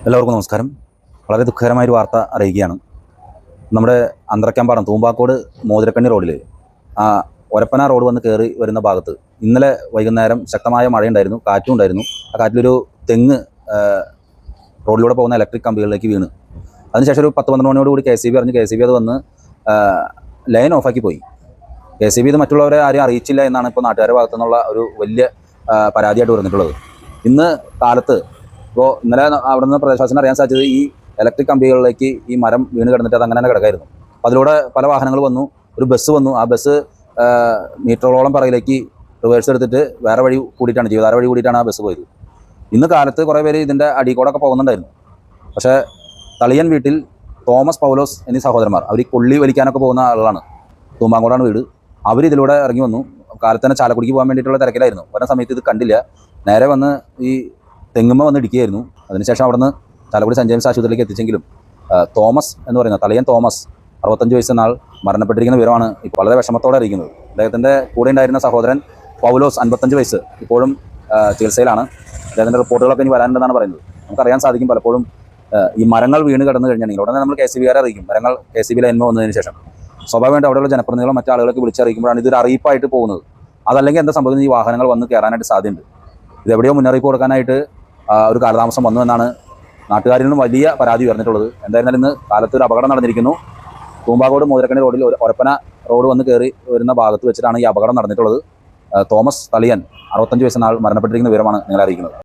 എല്ലാവർക്കും നമസ്കാരം. വളരെ ദുഃഖകരമായൊരു വാർത്ത അറിയിക്കുകയാണ്. നമ്മുടെ അന്തറക്കമ്പാടം തൂമ്പാക്കോട് മോതിരക്കണ്ണി റോഡിൽ ആ ഒരപ്പന റോഡ് വന്ന് കയറി വരുന്ന ഭാഗത്ത് ഇന്നലെ വൈകുന്നേരം ശക്തമായ മഴയുണ്ടായിരുന്നു, കാറ്റും ഉണ്ടായിരുന്നു. ആ കാറ്റിലൊരു തെങ്ങ് റോഡിലൂടെ പോകുന്ന ഇലക്ട്രിക് കമ്പികളിലേക്ക് വീണ്. അതിനുശേഷം ഒരു 10-12 മണിയോടുകൂടി KCB അറിഞ്ഞ് KCB അത് വന്ന് ലൈൻ ഓഫാക്കി പോയി. KCB ഇത് മറ്റുള്ളവരെ ആരും അറിയിച്ചില്ല എന്നാണ് ഇപ്പോൾ നാട്ടുകാരുടെ ഭാഗത്തു നിന്നുള്ള ഒരു വലിയ പരാതിയായിട്ട് പറഞ്ഞിട്ടുള്ളത്. ഇന്ന് കാലത്ത് ഇന്നലെ അവിടെ നിന്ന് പ്രദേശവാസിന് അറിയാൻ സാധിച്ചത് ഈ ഇലക്ട്രിക് കമ്പികളിലേക്ക് ഈ മരം വീണ് കിടന്നിട്ട് അത് അങ്ങനെ തന്നെ കിടക്കായിരുന്നു. അപ്പോൾ അതിലൂടെ പല വാഹനങ്ങൾ വന്നു, ഒരു ബസ് വന്നു. ആ ബസ് മീറ്ററുകളോളം പിറകിലേക്ക് റിവേഴ്സ് എടുത്തിട്ട് വേറെ വഴി കൂടിയിട്ടാണ്, ജീവധാര വഴി കൂടിയിട്ടാണ് ആ ബസ് പോയത്. ഇന്ന് കാലത്ത് കുറേ പേര് ഇതിൻ്റെ അടിക്കോടൊക്കെ പോകുന്നുണ്ടായിരുന്നു. പക്ഷേ തളിയൻ വീട്ടിൽ തോമസ് പൗലോസ് എന്നീ സഹോദരന്മാർ, അവർ കൊള്ളി വലിക്കാനൊക്കെ പോകുന്ന ആളുകളാണ്. തൂമ്പാങ്കോടാണ് വീട്. അവരിതിലൂടെ ഇറങ്ങി വന്നു. കാലത്ത് തന്നെ ചാലക്കുടിക്ക് പോകാൻ വേണ്ടിയിട്ടുള്ള തിരക്കിലായിരുന്നു. വരുന്ന സമയത്ത് ഇത് കണ്ടില്ല, നേരെ വന്ന് ഈ തെങ്ങുമ്മ വന്ന് ഇടിക്കുകയായിരുന്നു. അതിനുശേഷം അവിടെ നിന്ന് ചാലക്കുടി സെൻറ് ജെയിംസ് ആശുപത്രിയിലേക്ക് എത്തിച്ചെങ്കിലും തോമസ് എന്ന് പറയുന്ന തളിയൻ തോമസ് 65 വയസ്സെന്ന ആൾ മരണപ്പെട്ടിരിക്കുന്ന വിവരമാണ് ഇപ്പോൾ വളരെ വിഷമത്തോടെ അറിയിക്കുന്നത്. അദ്ദേഹത്തിൻ്റെ കൂടെ ഉണ്ടായിരുന്ന സഹോദരൻ പൗലോസ് 55 വയസ്സ് ഇപ്പോഴും ചികിത്സയിലാണ്. അദ്ദേഹത്തിൻ്റെ റിപ്പോർട്ടുകളൊക്കെ ഇനി വരാനുണ്ടെന്നാണ് പറയുന്നത്. നമുക്കറിയാൻ സാധിക്കും, പലപ്പോഴും ഈ മരങ്ങൾ വീണ് കിടന്നു കഴിഞ്ഞിട്ടുണ്ടെങ്കിൽ ഉടനെ നമ്മൾ KCBക്കാരെ അറിയിക്കും. മരങ്ങൾ KCB ലൈൻമ വന്നതിന് ശേഷം സ്വാഭാവികമായിട്ട് അവിടെയുള്ള ജനപ്രതിനിധികളും മറ്റാളുകളൊക്കെ വിളിച്ചറിയിക്കുമ്പോഴാണ് ഇതൊരു അറിയിപ്പായിട്ട് പോകുന്നത്. അതല്ലെങ്കിൽ എന്താ സംഭവിക്കുന്നത്, ഈ വാഹനങ്ങൾ വന്ന് കയറാനായിട്ട് സാധ്യതയുണ്ട്. ഇതെവിടെയോ മുന്നറിയിപ്പ് കൊടുക്കാനായിട്ട് ഒരു കാലതാമസം വന്നു എന്നാണ് നാട്ടുകാരിൽ നിന്നും വലിയ പരാതി ഉയർന്നിട്ടുള്ളത്. എന്തായിരുന്നാലും ഇന്ന് കാലത്ത് ഒരു അപകടം നടന്നിരിക്കുന്നു. തൂമ്പാക്കോട് മോതിരക്കണ്ണി റോഡിൽ ഒരപ്പന റോഡ് വന്ന് കയറി വരുന്ന ഭാഗത്ത് വെച്ചിട്ടാണ് ഈ അപകടം നടന്നിട്ടുള്ളത്. തോമസ് തളിയൻ 65 വയസ്സെന്ന ആൾ മരണപ്പെട്ടിരിക്കുന്ന വിവരമാണ് നിങ്ങളെ അറിയിക്കുന്നത്.